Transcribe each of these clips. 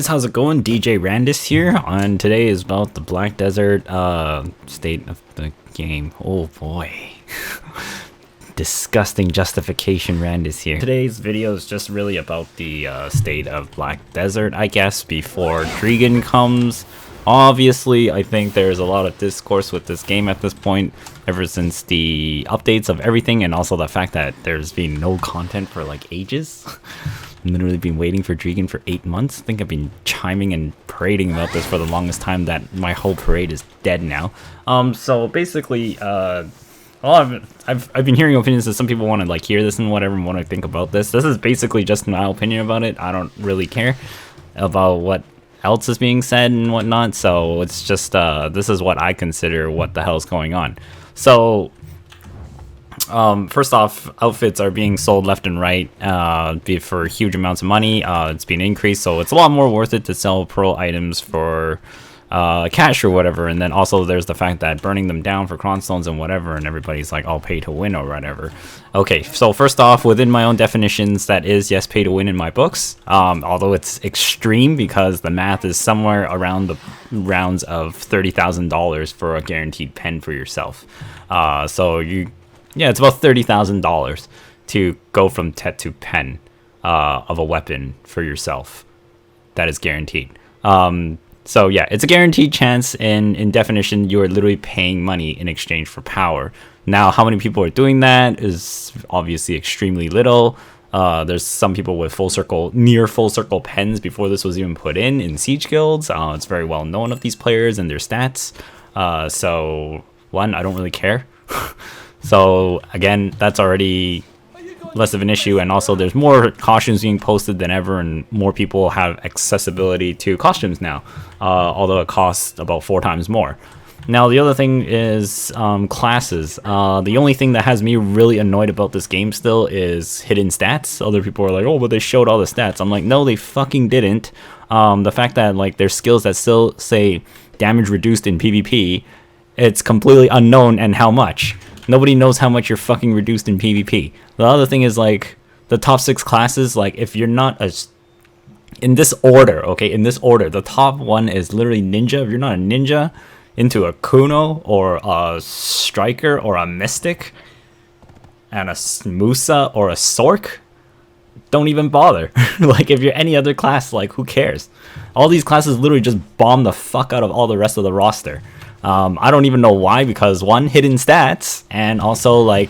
How's it going? DJ Randis here, and today is about the Black Desert state of the game. Oh boy. Disgusting justification. Randis here. Today's video is just really about the state of Black Desert, I guess, before Dregan comes. Obviously, I think there's a lot of discourse with this game at this point, ever since the updates of everything, and also the fact that there's been no content for like ages. I've literally been waiting for Dregan for 8 months. I think I've been chiming and parading about this for the longest time that my whole parade is dead now. So basically, I've been hearing opinions that some people want to like hear this and whatever and want to think about this. This is basically just my opinion about it. I don't really care about what else is being said and whatnot. So it's just this is what I consider what the hell's going on. So first off, outfits are being sold left and right for huge amounts of money. It's been increased, so it's a lot more worth it to sell pro items for cash or whatever. And then also there's the fact that burning them down for cron stones and whatever, and everybody's like, I'll pay to win or whatever. Okay, so first off, within my own definitions, that is yes, pay to win in my books, although it's extreme because the math is somewhere around the rounds of $30,000 for a guaranteed pen for yourself. Yeah, it's about $30,000 to go from tet to pen of a weapon for yourself. That is guaranteed. So yeah, it's a guaranteed chance. In definition, you're literally paying money in exchange for power. Now, how many people are doing that is obviously extremely little. There's some people with near full circle pens before this was even put in Siege guilds. It's very well known of these players and their stats. So one, I don't really care. So again, that's already less of an issue, and also there's more costumes being posted than ever, and more people have accessibility to costumes now, although it costs about 4 times more. Now the other thing is classes. The only thing that has me really annoyed about this game still is hidden stats. Other people are like, oh, but they showed all the stats. I'm like, no, they fucking didn't. The fact that like there's skills that still say damage reduced in PvP, it's completely unknown and how much. Nobody knows how much you're fucking reduced in PvP. The other thing is like the top 6 classes, like if you're not in this order, okay, in this order, the top one is literally ninja. If you're not a ninja, into a kuno or a striker or a mystic and a musa or a sork, don't even bother. Like if you're any other class, like who cares? All these classes literally just bomb the fuck out of all the rest of the roster. I don't even know why, because one, hidden stats, and also like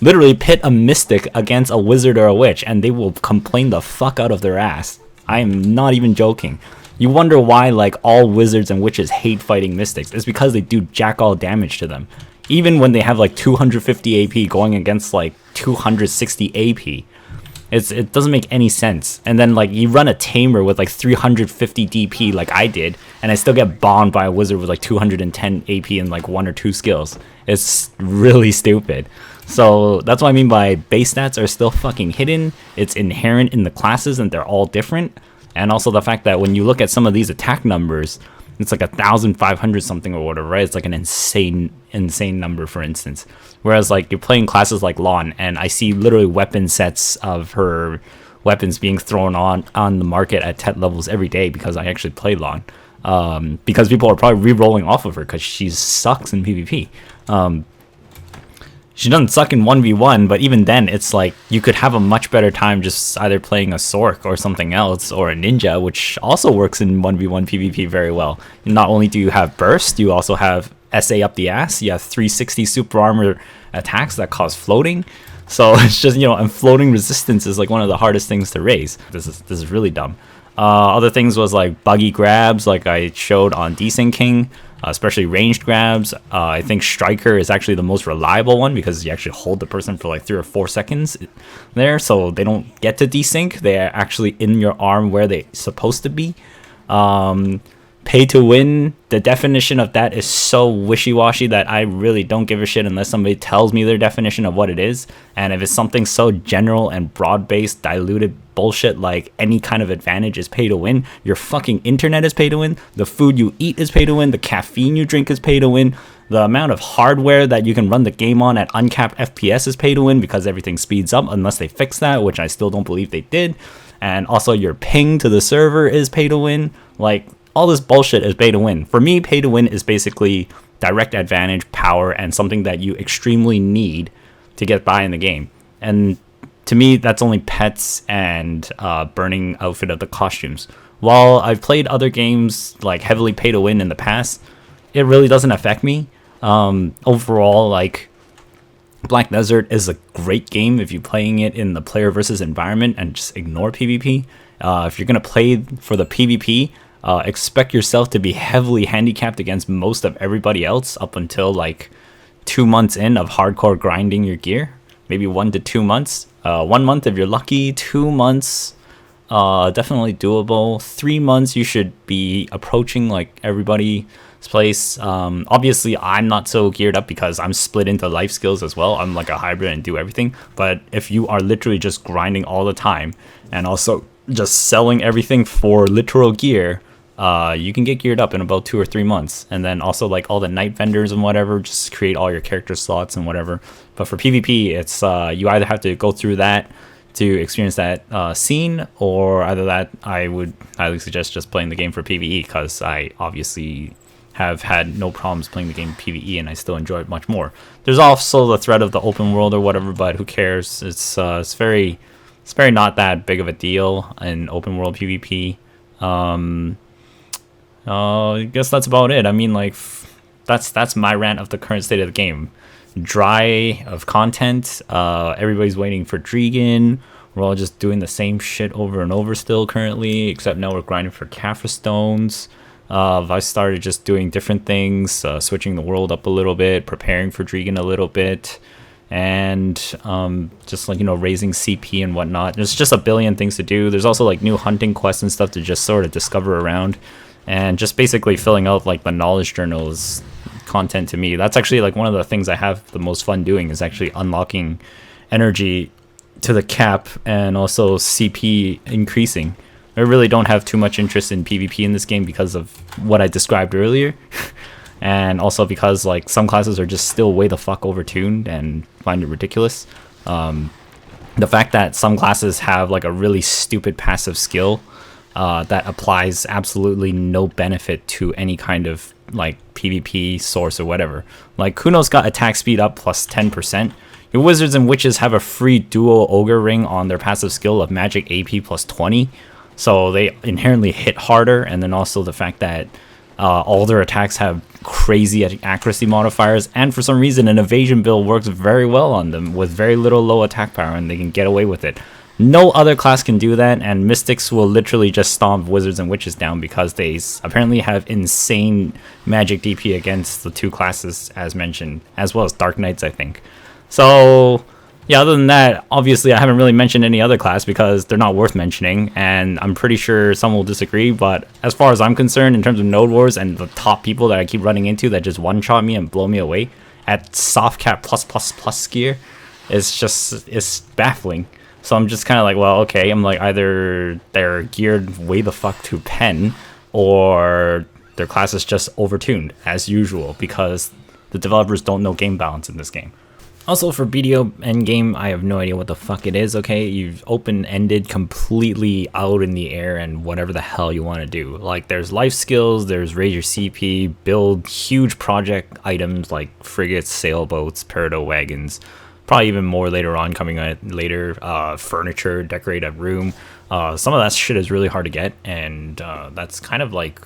literally pit a mystic against a wizard or a witch and they will complain the fuck out of their ass. I am not even joking. You wonder why like all wizards and witches hate fighting mystics. It's because they do jack all damage to them. Even when they have like 250 AP going against like 260 AP. It doesn't make any sense. And then like you run a tamer with like 350 DP like I did, and I still get bombed by a wizard with like 210 AP and like 1 or 2 skills. It's really stupid. So that's what I mean by base stats are still fucking hidden. It's inherent in the classes and they're all different. And also the fact that when you look at some of these attack numbers, it's like 1,500 something or whatever, right? It's like an insane number, for instance. Whereas like you're playing classes like Lon, and I see literally weapon sets of her weapons being thrown on the market at tet levels every day because I actually play Lon. Because people are probably re-rolling off of her because she sucks in PvP. She doesn't suck in 1v1, but even then, it's like you could have a much better time just either playing a Sork or something else, or a Ninja, which also works in 1v1 PvP very well. Not only do you have Burst, you also have SA up the ass. You have 360 super armor attacks that cause floating. So it's just, you know, and floating resistance is like one of the hardest things to raise. This is really dumb. Other things was like buggy grabs, like I showed on Decent King. Especially ranged grabs. I think Striker is actually the most reliable one because you actually hold the person for like 3 or 4 seconds there, so they don't get to desync. They're actually in your arm where they're supposed to be. Pay to win, the definition of that is so wishy-washy that I really don't give a shit unless somebody tells me their definition of what it is. And if it's something so general and broad-based, diluted bullshit like any kind of advantage is pay to win, your fucking internet is pay to win, the food you eat is pay to win, the caffeine you drink is pay to win, the amount of hardware that you can run the game on at uncapped FPS is pay to win because everything speeds up unless they fix that, which I still don't believe they did. and also your ping to the server is pay to win. Like, all this bullshit is pay to win. For me, pay to win is basically direct advantage, power, and something that you extremely need to get by in the game. And to me, that's only pets and burning outfit of the costumes. While I've played other games like heavily pay to win in the past, it really doesn't affect me. Overall, like, Black Desert is a great game if you're playing it in the player versus environment and just ignore PvP. If you're going to play for the PvP, expect yourself to be heavily handicapped against most of everybody else up until like 2 months in of hardcore grinding your gear. Maybe 1 to 2 months. 1 month if you're lucky, 2 months, definitely doable. 3 months you should be approaching like everybody's place. Obviously I'm not so geared up because I'm split into life skills as well. I'm like a hybrid and do everything. But if you are literally just grinding all the time and also just selling everything for literal gear, you can get geared up in about 2 or 3 months. And then also like all the night vendors and whatever, just create all your character slots and whatever. But for PvP, it's you either have to go through that to experience that scene, or either that I would highly suggest just playing the game for PvE, because I obviously have had no problems playing the game PvE and I still enjoy it much more. There's also the threat of the open world or whatever, but who cares? It's very not that big of a deal in open world PvP. I guess that's about it. I mean, like, that's my rant of the current state of the game. Dry of content. Everybody's waiting for Dregan. We're all just doing the same shit over and over still currently, except now we're grinding for Kafra stones. I started just doing different things, switching the world up a little bit, preparing for Dregan a little bit, and just like, you know, raising CP and whatnot. There's just a billion things to do. There's also like new hunting quests and stuff to just sort of discover around, and just basically filling out like the knowledge journals content. To me, that's actually like one of the things I have the most fun doing, is actually unlocking energy to the cap and also CP increasing. I really don't have too much interest in PvP in this game because of what I described earlier. And also because like some classes are just still way the fuck overtuned and find it ridiculous. The fact that some classes have like a really stupid passive skill that applies absolutely no benefit to any kind of like PvP source or whatever. Like Kuno's got attack speed up plus 10%. Your wizards and witches have a free dual ogre ring on their passive skill of magic AP plus 20. So they inherently hit harder, and then also the fact that all their attacks have crazy accuracy modifiers, and for some reason an evasion build works very well on them with very little low attack power, and they can get away with it. No other class can do that, and Mystics will literally just stomp wizards and witches down because they apparently have insane magic DP against the two classes as mentioned, as well as Dark Knights, I think. So yeah, other than that, obviously I haven't really mentioned any other class because they're not worth mentioning, and I'm pretty sure some will disagree, but as far as I'm concerned, in terms of node wars and the top people that I keep running into that just one-shot me and blow me away at soft cap plus gear, it's baffling. So I'm just kind of like, well, okay, I'm like, either they're geared way the fuck to pen, or their class is just overtuned as usual because the developers don't know game balance in this game. Also, for BDO endgame, I have no idea what the fuck it is, okay? You've open-ended, completely out in the air, and whatever the hell you want to do. Like, there's life skills, there's raise your CP, build huge project items like frigates, sailboats, peridot wagons, probably even more later on, coming later, furniture, decorate a room. Some of that shit is really hard to get, and that's kind of like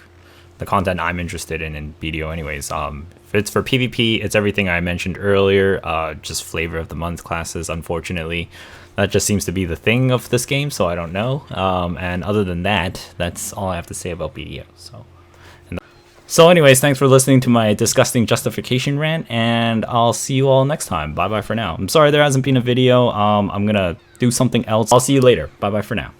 the content I'm interested in BDO anyways. If it's for PvP, it's everything I mentioned earlier, just flavor of the month classes, unfortunately. That just seems to be the thing of this game, so I don't know. And other than that, that's all I have to say about BDO. So anyways, thanks for listening to my disgusting justification rant, and I'll see you all next time. Bye bye for now. I'm sorry there hasn't been a video. I'm gonna do something else. I'll see you later. Bye bye for now.